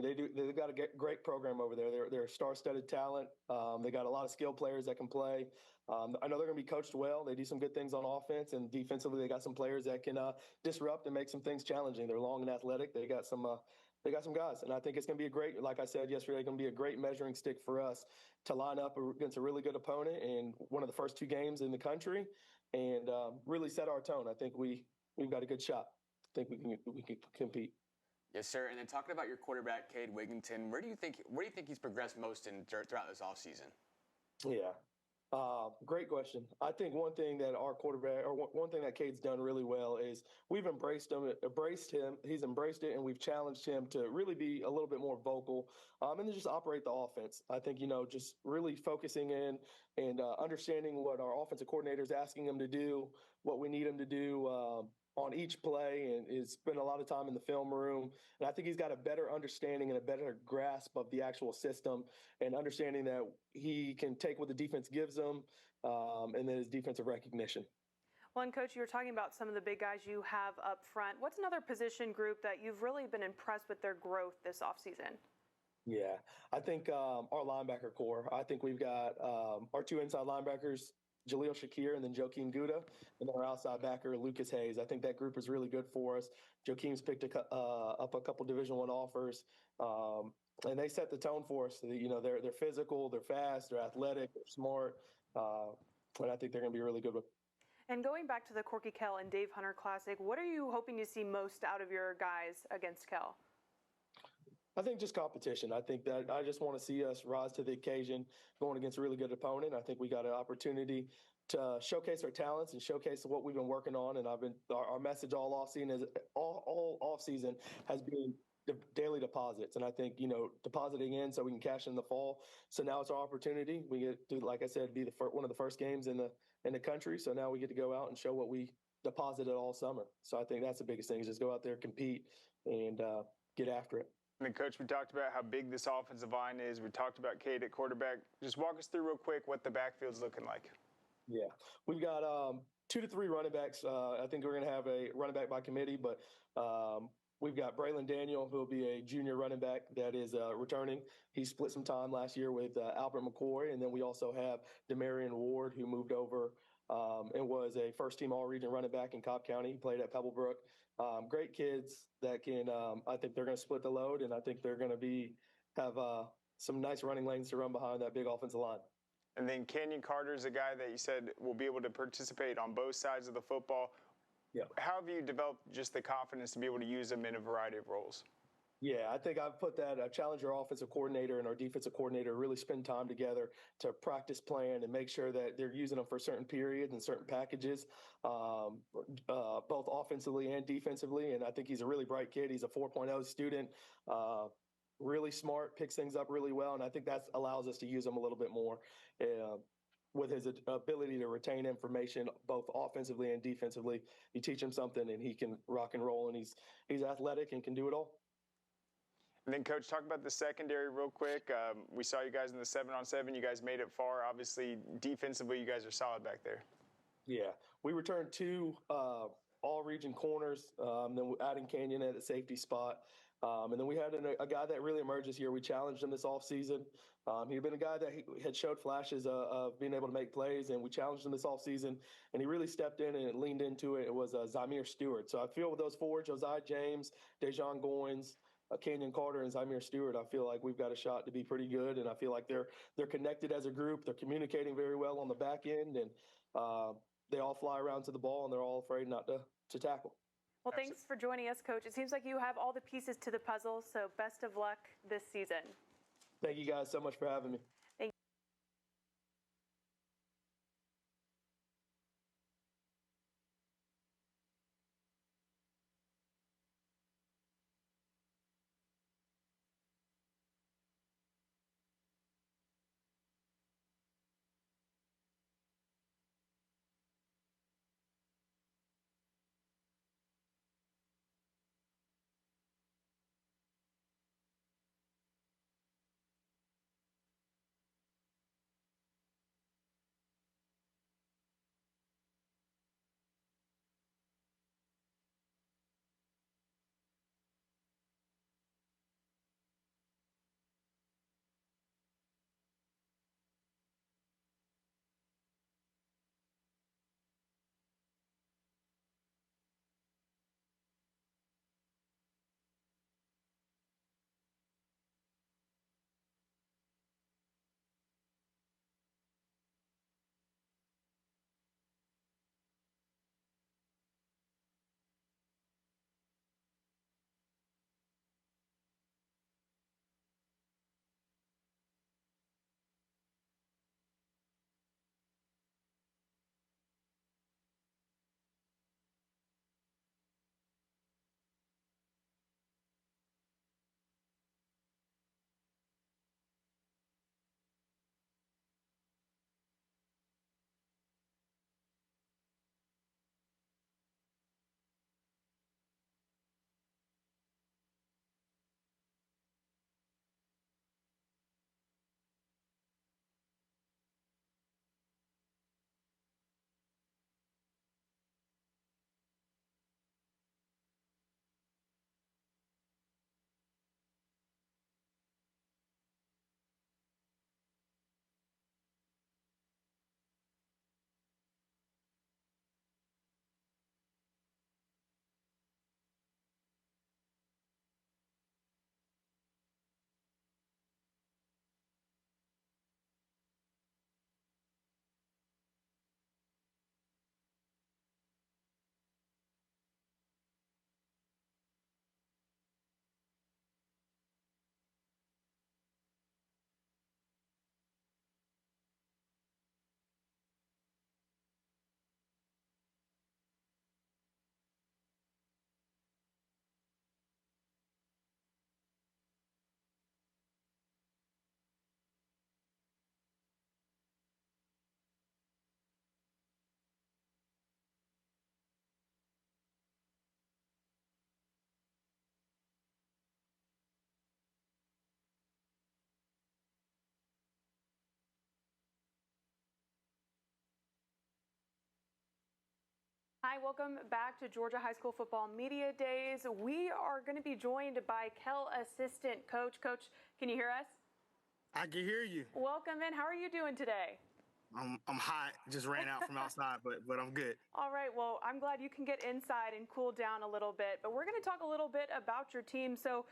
They've got a great program over there. They're a star-studded talent. They got a lot of skilled players that can play. I know they're going to be coached well. They do some good things on offense, and defensively, they got some players that can disrupt and make some things challenging. They're long and athletic. They got some guys, and I think it's going to be a great, like I said yesterday, going to be a great measuring stick for us to line up against a really good opponent in one of the first two games in the country, and really set our tone. I think we've got a good shot. I think we can compete. Yes, sir. And then talking about your quarterback, Cade Wigington, where do you think he's progressed most throughout this offseason? Yeah. Great question. I think one thing that our quarterback, or one thing that Cade's done really well is we've embraced him. He's embraced it, and we've challenged him to really be a little bit more vocal, and then just operate the offense. I think, just really focusing in and understanding what our offensive coordinator is asking him to do, what we need him to do on each play, and is spend a lot of time in the film room. And I think he's got a better understanding and a better grasp of the actual system, and understanding that he can take what the defense gives him, and then his defensive recognition. Well, and Coach, you were talking about some of the big guys you have up front. What's another position group that you've really been impressed with their growth this offseason? Yeah, I think our linebacker core. I think we've got our two inside linebackers, Jaleel Shakir and then Joakim Gouda, and then our outside backer, Lucas Hayes. I think that group is really good for us. Joakim's picked up a couple Division I offers, and they set the tone for us. You know, they're physical, they're fast, they're athletic, they're smart, and I think they're going to be really good with. And going back to the Corky Kell and Dave Hunter Classic, what are you hoping to see most out of your guys against Kell? I think just competition. I think that I just want to see us rise to the occasion going against a really good opponent. I think we got an opportunity to showcase our talents and showcase what we've been working on. And our message all off season has been daily deposits. And I think, you know, depositing in so we can cash in the fall. So now it's our opportunity. We get to, like I said, be one of the first games in the country. So now we get to go out and show what we deposited all summer. So I think that's the biggest thing is just go out there, compete, and get after it. And then, Coach, we talked about how big this offensive line is. We talked about Cade at quarterback. Just walk us through real quick what the backfield's looking like. Yeah, we've got 2 to 3 running backs. I think we're going to have a running back by committee, but we've got Braylon Daniel, who will be a junior running back that is returning. He split some time last year with Albert McCoy, and then we also have Demarion Ward, who moved over and was a first-team All-Region running back in Cobb County. He played at Pebblebrook. Great kids that can. I think they're going to split the load, and I think they're going to have some nice running lanes to run behind that big offensive line. And then Kenyon Carter is a guy that you said will be able to participate on both sides of the football. Yeah. How have you developed just the confidence to be able to use him in a variety of roles? Yeah, I think I've put that challenge our offensive coordinator and our defensive coordinator really spend time together to practice plan and make sure that they're using them for certain periods and certain packages, both offensively and defensively. And I think he's a really bright kid. He's a 4.0 student, really smart, picks things up really well. And I think that allows us to use him a little bit more with his ability to retain information both offensively and defensively. You teach him something and he can rock and roll, and he's athletic and can do it all. And then, Coach, talk about the secondary real quick. We saw you guys in the 7-on-7. You guys made it far. Obviously, defensively, you guys are solid back there. Yeah, we returned 2 all-region corners, then adding Kenyon at the safety spot. And then we had a guy that really emerged this year. We challenged him this offseason. He'd been a guy that he had showed flashes of being able to make plays, and we challenged him this offseason, and he really stepped in and leaned into it. It was Zamir Stewart. So I feel with those 4, Josiah James, Dejon Goins, Kenyon Carter, and Zamir Stewart, I feel like we've got a shot to be pretty good, and I feel like they're connected as a group. They're communicating very well on the back end, and they all fly around to the ball, and they're all afraid not to tackle. Well, thanks for joining us, Coach. It seems like you have all the pieces to the puzzle, so best of luck this season. Thank you guys so much for having me. Hi, welcome back to Georgia High School Football Media Days. We are going to be joined by Kell assistant coach. Coach, can you hear us? I can hear you. Welcome in. How are you doing today? I'm hot. Just ran out from outside, but I'm good. All right. Well, I'm glad you can get inside and cool down a little bit. But we're going to talk a little bit about your team. So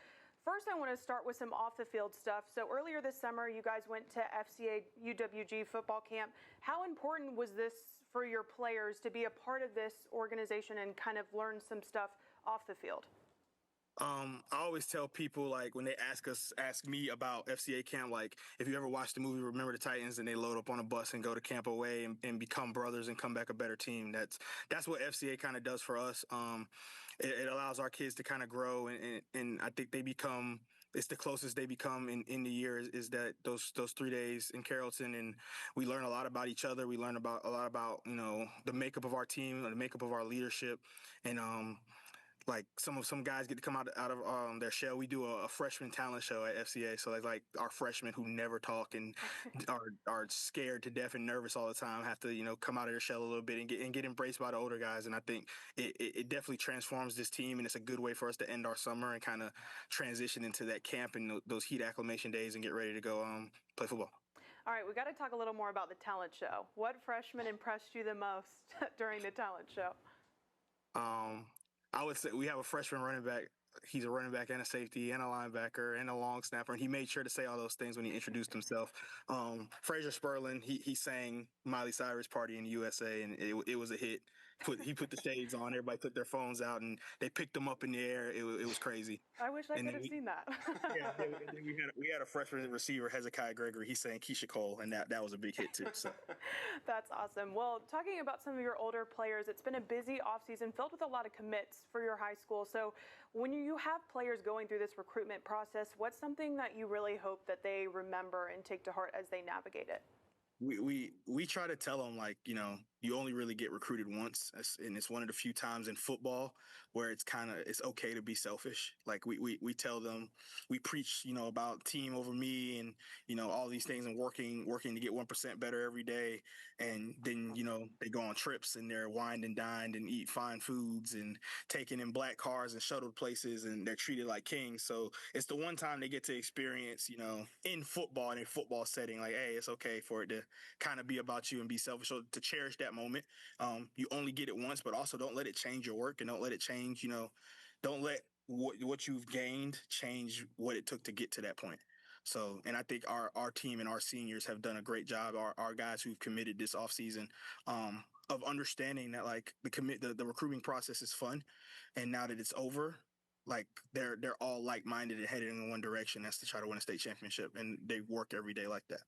first, I want to start with some off-the-field stuff. So earlier this summer, you guys went to FCA UWG football camp. How important was this for your players to be a part of this organization and kind of learn some stuff off the field? I always tell people, like, when they ask me about FCA camp, like, if you ever watched the movie Remember the Titans and they load up on a bus and go to camp away and become brothers and come back a better team, that's what FCA kind of does for us. It allows our kids to kind of grow, and I think it's the closest they become in the year is that those 3 days in Carrollton, and we learn a lot about each other. We learn a lot about the makeup of our team, the makeup of our leadership, and like some guys get to come out of their shell. We do a freshman talent show at FCA, so like our freshmen who never talk and are scared to death and nervous all the time have to come out of their shell a little bit and get embraced by the older guys. And I think it definitely transforms this team, and it's a good way for us to end our summer and kind of transition into that camp and those heat acclimation days and get ready to go play football. All right, we got to talk a little more about the talent show. What freshman impressed you the most during the talent show? I would say we have a freshman running back. He's a running back and a safety and a linebacker and a long snapper. And he made sure to say all those things when he introduced himself. Fraser Sperlin, he sang Miley Cyrus Party in the USA, and it was a hit. He put the shades on. Everybody put their phones out, and they picked him up in the air. It was crazy. I wish I could have seen that. Yeah, we had a freshman receiver, Hezekiah Gregory. He sang Keisha Cole, and that was a big hit too. So. That's awesome. Well, talking about some of your older players, it's been a busy offseason filled with a lot of commits for your high school. So when you have players going through this recruitment process, what's something that you really hope that they remember and take to heart as they navigate it? We try to tell them, like, you only really get recruited once, and it's one of the few times in football where it's okay to be selfish. Like we tell them, we preach, about team over me and, all these things and working to get 1% better every day. And then, they go on trips and they're wined and dined and eat fine foods and taken in black cars and shuttled places, and they're treated like kings. So it's the one time they get to experience, in football, in a football setting, like, hey, it's okay for it to kind of be about you and be selfish. So to cherish that moment. You only get it once, but also don't let it change your work, and don't let it change, don't let what you've gained change what it took to get to that point. So, and I think our team and our seniors have done a great job. Our guys who've committed this offseason, of understanding that, like, the recruiting process is fun, and now that it's over, like they're all like-minded and headed in one direction. That's to try to win a state championship, and they work every day like that.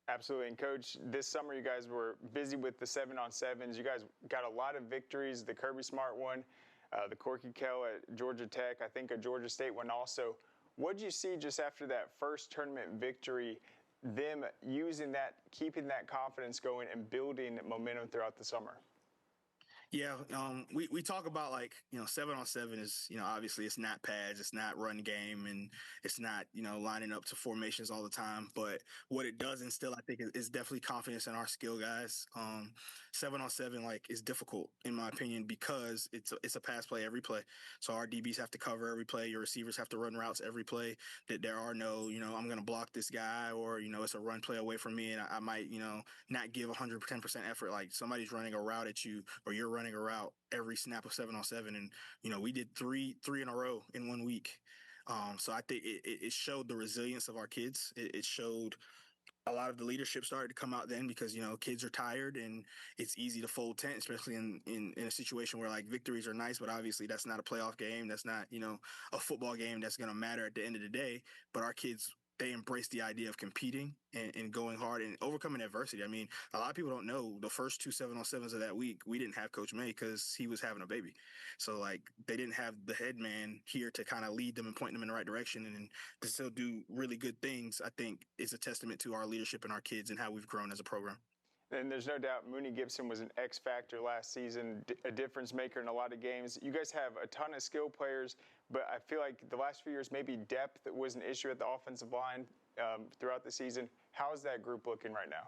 Absolutely. And Coach, this summer you guys were busy with the 7-on-7s. You guys got a lot of victories, the Kirby Smart one, the Corky Kell at Georgia Tech, I think a Georgia State one also. What did you see just after that first tournament victory, them using that, keeping that confidence going and building momentum throughout the summer? Yeah, we talk about, like, 7-on-7 is, obviously it's not pads, it's not run game, and it's not, lining up to formations all the time. But what it does instill, I think, is definitely confidence in our skill guys. 7-on-7, like, is difficult in my opinion because it's a pass play every play. So our DBs have to cover every play. Your receivers have to run routes every play. That there are no, I'm going to block this guy, or it's a run play away from me, and I might, not give 110% effort. Like, somebody's running a route at you, or you're running a route every snap of 7-on-7, and we did three in a row in 1 week. So I think it showed the resilience of our kids. It showed a lot of the leadership started to come out then because, kids are tired and it's easy to fold tent, especially in a situation where, like, victories are nice, but obviously that's not a playoff game. That's not, a football game that's going to matter at the end of the day. But our kids, they embrace the idea of competing and going hard and overcoming adversity. I mean, a lot of people don't know the first 2 7-on-7s of that week, we didn't have Coach May because he was having a baby. So, like, they didn't have the head man here to kind of lead them and point them in the right direction and to still do really good things. I think it's a testament to our leadership and our kids and how we've grown as a program. And there's no doubt Mooney Gibson was an X factor last season, a difference maker in a lot of games. You guys have a ton of skill players, but I feel like the last few years maybe depth was an issue at the offensive line throughout the season. How is that group looking right now?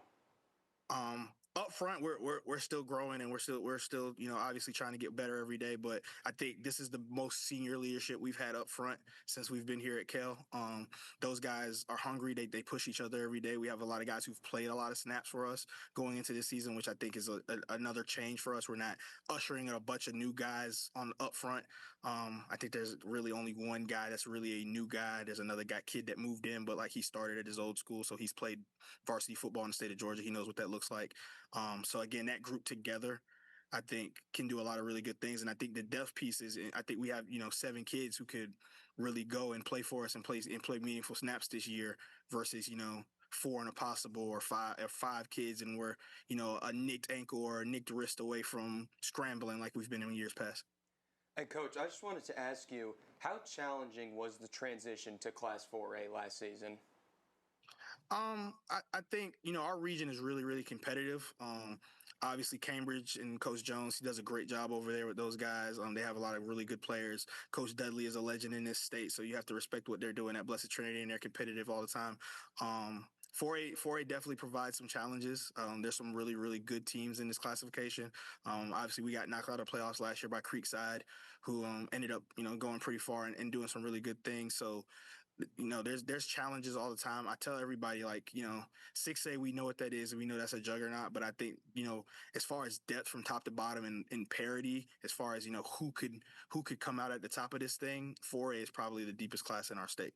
Up front, we're still growing, and we're still obviously trying to get better every day. But I think this is the most senior leadership we've had up front since we've been here at Kell. Those guys are hungry. They push each other every day. We have a lot of guys who've played a lot of snaps for us going into this season, which I think is another change for us. We're not ushering in a bunch of new guys on up front. I think there's really only one guy that's really a new guy. There's another kid that moved in, but like he started at his old school, so he's played varsity football in the state of Georgia. He knows what that looks like. So again, that group together, I think, can do a lot of really good things. And I think the depth pieces, I think we have 7 kids who could really go and play for us and play meaningful snaps this year versus 4 in a possible, or 5 kids, and we're a nicked ankle or a nicked wrist away from scrambling like we've been in years past. And Coach, I just wanted to ask you, how challenging was the transition to Class 4A last season? I think, our region is really, really competitive. Obviously Cambridge and Coach Jones, he does a great job over there with those guys. They have a lot of really good players. Coach Dudley is a legend in this state, so you have to respect what they're doing at Blessed Trinity, and they're competitive all the time. 4A definitely provides some challenges. There's some really, really good teams in this classification. Obviously, we got knocked out of playoffs last year by Creekside, who ended up, going pretty far and doing some really good things. So, there's challenges all the time. I tell everybody, 6A, we know what that is, and we know that's a juggernaut. But I think, as far as depth from top to bottom and parity, as far as, who could come out at the top of this thing, 4A is probably the deepest class in our state.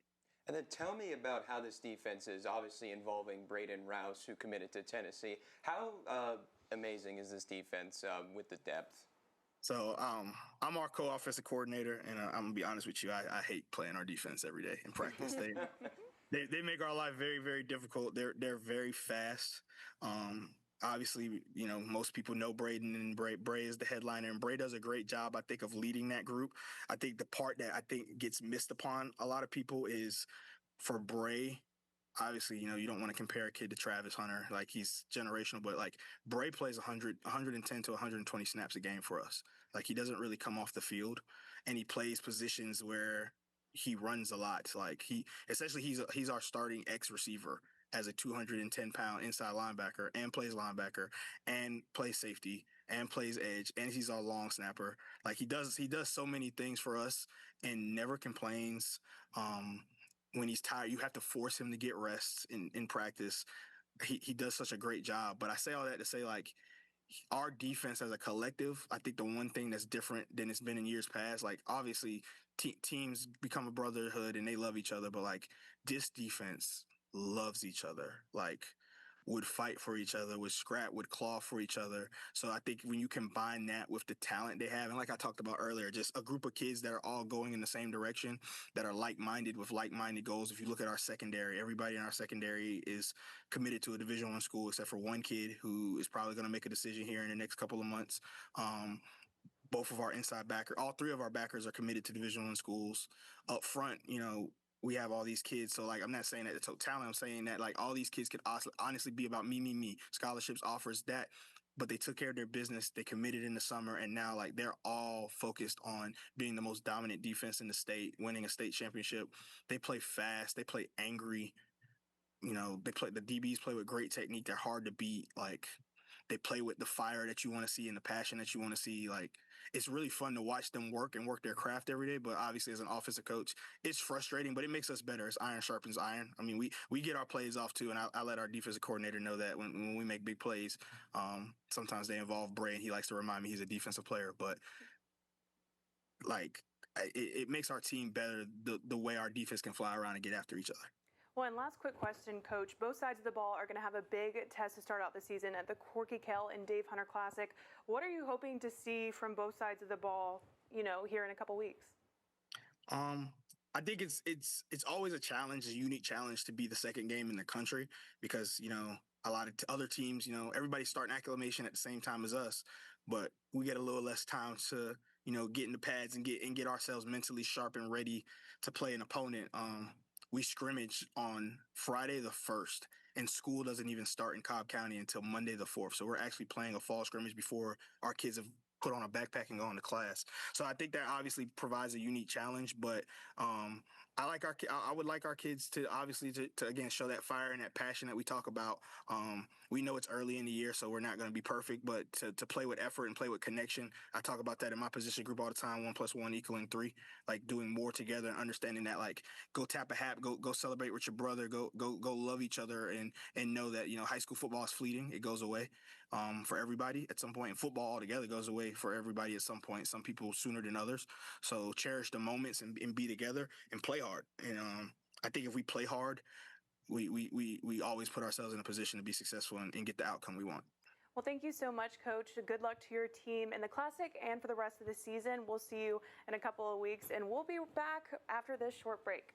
And then tell me about how this defense is, obviously involving Braden Rouse, who committed to Tennessee. How amazing is this defense with the depth? So I'm our co-offensive coordinator, and I'm going to be honest with you, I hate playing our defense every day in practice. They make our life very, very difficult. They're very fast. Obviously, most people know Braden, and Bray is the headliner, and Bray does a great job, I think, of leading that group. I think the part that I think gets missed upon a lot of people is for Bray. Obviously, you don't want to compare a kid to Travis Hunter. Like, he's generational, but Bray plays 110 to 120 snaps a game for us. Like, he doesn't really come off the field, and he plays positions where he runs a lot. Like, he's our starting X receiver as a 210-pound inside linebacker, and plays linebacker, and plays safety, and plays edge, and he's our long snapper. Like, he does so many things for us and never complains. When he's tired, you have to force him to get rests in practice. He does such a great job. But I say all that to say, our defense as a collective, I think the one thing that's different than it's been in years past, obviously teams become a brotherhood and they love each other, but this defense loves each other. Would fight for each other, would scrap, would claw for each other. So I think when you combine that with the talent they have, and like I talked about earlier, just a group of kids that are all going in the same direction, that are like-minded with like-minded goals. If you look at our secondary, everybody in our secondary is committed to a Division I school, except for one kid who is probably going to make a decision here in the next couple of months. Both of our inside backers, all 3 of our backers are committed to Division I schools. Up front, we have all these kids. So, I'm not saying that the totality. I'm saying that, all these kids could honestly be about me. Scholarships, offers, that. But they took care of their business. They committed in the summer. And now, they're all focused on being the most dominant defense in the state, winning a state championship. They play fast. They play angry. The DBs play with great technique. They're hard to beat. They play with the fire that you want to see and the passion that you want to see. It's really fun to watch them work their craft every day. But obviously, as an offensive coach, it's frustrating, but it makes us better. It's iron sharpens iron. I mean, we get our plays off too, and I let our defensive coordinator know that when we make big plays, sometimes they involve Bray, and he likes to remind me he's a defensive player. But it makes our team better the way our defense can fly around and get after each other. Well, and last quick question, Coach. Both sides of the ball are going to have a big test to start out the season at the Corky Kell and Dave Hunter Classic. What are you hoping to see from both sides of the ball, here in a couple weeks? I think it's always a challenge, a unique challenge to be the second game in the country because, a lot of other teams, everybody's starting acclimation at the same time as us, but we get a little less time to, get in the pads and get ourselves mentally sharp and ready to play an opponent. We scrimmage on Friday the 1st, and school doesn't even start in Cobb County until Monday the 4th. So we're actually playing a fall scrimmage before our kids have put on a backpack and go into class. So I think that obviously provides a unique challenge, but I would like our kids to obviously to again show that fire and that passion that we talk about. We know it's early in the year, so we're not going to be perfect, but to play with effort and play with connection. I talk about that in my position group all the time. 1 + 1 = 3. Like doing more together and understanding that, like, go tap a hat, go celebrate with your brother, go love each other, and know that high school football is fleeting. It goes away for everybody at some point. And football altogether goes away for everybody at some point. Some people sooner than others. So cherish the moments and be together and play hard. And I think if we play hard, we always put ourselves in a position to be successful and get the outcome we want. Well, thank you so much, Coach. Good luck to your team in the Classic and for the rest of the season. We'll see you in a couple of weeks, and we'll be back after this short break.